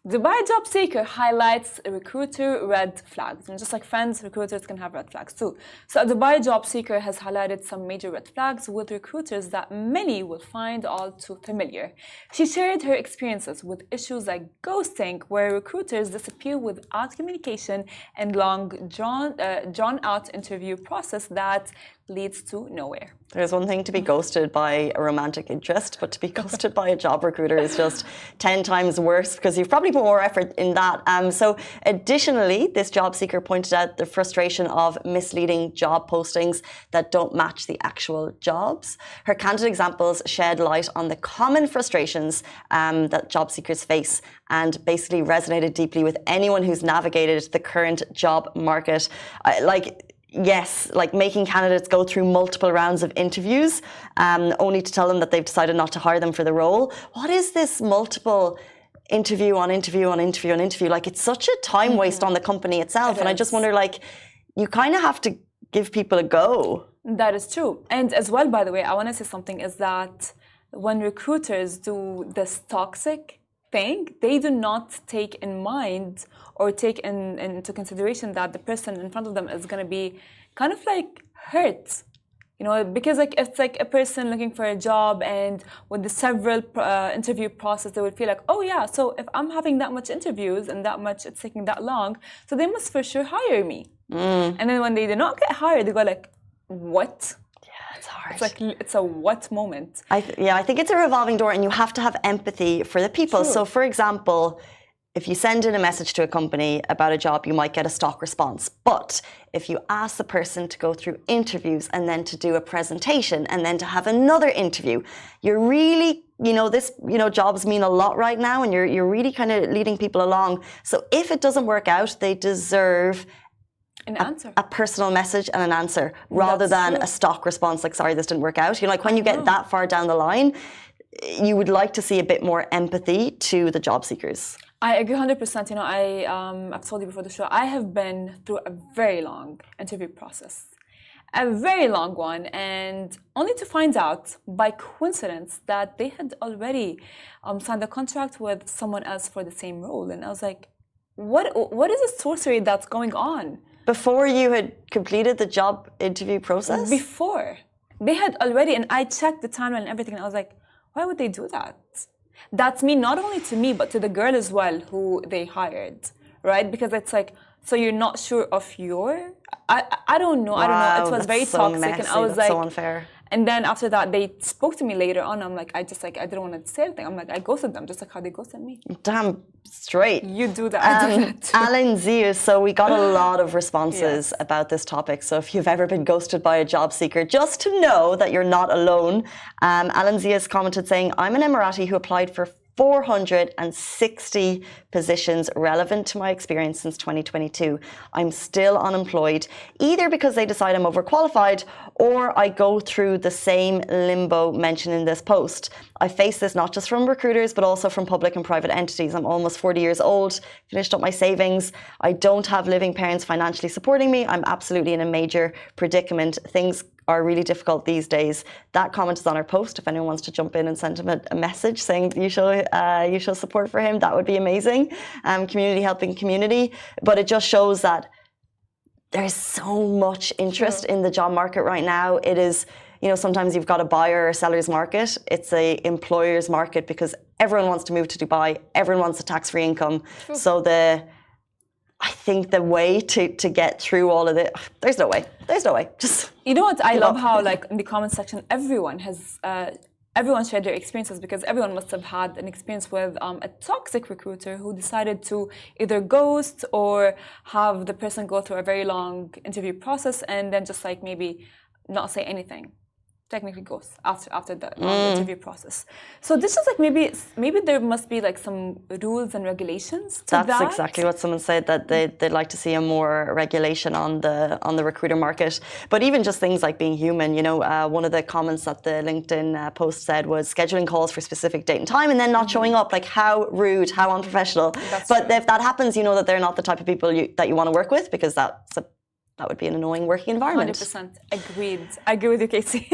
Dubai job seeker highlights recruiter red flags. And just like friends, recruiters can have red flags too. So a Dubai job seeker has highlighted some major red flags with recruiters that many will find all too familiar. She shared her experiences with issues like ghosting, where recruiters disappear without communication, and long drawn-out interview process that leads to nowhere. There's one thing to be ghosted by a romantic interest, but to be ghosted by a job recruiter is just 10 times worse because you've probably put more effort in that. So additionally, this job seeker pointed out the frustration of misleading job postings that don't match the actual jobs. Her candid examples shed light on the common frustrations that job seekers face and basically resonated deeply with anyone who's navigated the current job market. Yes, like making candidates go through multiple rounds of interviews, only to tell them that they've decided not to hire them for the role. What is this multiple interview on interview on interview on interview? Like, it's such a time waste on the company itself. And I just wonder, like, you kind of have to give people a go. That is true. And as well, by the way, I want to say something is that when recruiters do this toxic thing, they do not take in mind or take into consideration that the person in front of them is going to be kind of like hurt, you know, because like it's like a person looking for a job, and with the several interview process, they would feel like, oh yeah, so if I'm having that much interviews and that much, it's taking that long, so they must for sure hire me. And then when they do not get hired, they go like, what? It's hard. It's like, it's a what moment. I think it's a revolving door, and you have to have empathy for the people. True. So, for example, if you send in a message to a company about a job, you might get a stock response. But if you ask the person to go through interviews and then to do a presentation and then to have another interview, you're really, jobs mean a lot right now, and you're really kind of leading people along. So if it doesn't work out, they deserve an answer, a personal message and an answer, rather than a stock response like, sorry, this didn't work out. Like when you get that far down the line, you would like to see a bit more empathy to the job seekers. I agree 100%. You know, I've told you before the show, I have been through a very long interview process, a very long one, and only to find out by coincidence that they had already signed a contract with someone else for the same role. And I was like, what is the sorcery that's going on? Before you had completed the job interview process? Before. They had already, and I checked the timeline and everything, and I was like, why would they do that? That's me, not only to me, but to the girl as well who they hired, right? Because it's like, so you're not sure of your... I don't know, Wow, It was very so toxic, messy. and I was that's like... so unfair. And then after that, they spoke to me later on. I'm like, I didn't want to say anything. I'm like, I ghosted them, just like how they ghosted me. Damn straight. You do that. I do that too. Alan Zias, so we got a lot of responses about this topic. So if you've ever been ghosted by a job seeker, just to know that you're not alone. Alan Zias commented saying, I'm an Emirati who applied for 460 positions relevant to my experience since 2022. I'm still unemployed, either because they decide I'm overqualified or I go through the same limbo mentioned in this post. I face this not just from recruiters, but also from public and private entities. I'm almost 40 years old, finished up my savings. I don't have living parents financially supporting me. I'm absolutely in a major predicament. Things are really difficult these days. That comment is on our post. If anyone wants to jump in and send him a message saying you show support for him, that would be amazing. Community helping community. But it just shows that there's so much interest in the job market right now. It is, sometimes you've got a buyer or seller's market. It's a employer's market because everyone wants to move to Dubai. Everyone wants a tax-free income. True. So I think the way to get through all of it, there's no way. Just, you know what? I love how, like, in the comment section, everyone shared their experiences, because everyone must have had an experience with a toxic recruiter who decided to either ghost or have the person go through a very long interview process and then just like maybe not say anything. Technically goes after the long interview process. So this is like maybe there must be like some rules and regulations to that. That's exactly what someone said, that they'd like to see a more regulation on the recruiter market. But even just things like being human, one of the comments that the LinkedIn post said was scheduling calls for specific date and time and then not showing up. Like, how rude, how unprofessional. But if that happens, you know that they're not the type of people that you want to work with, because that would be an annoying working environment. 100% agreed. I agree with you, Casey.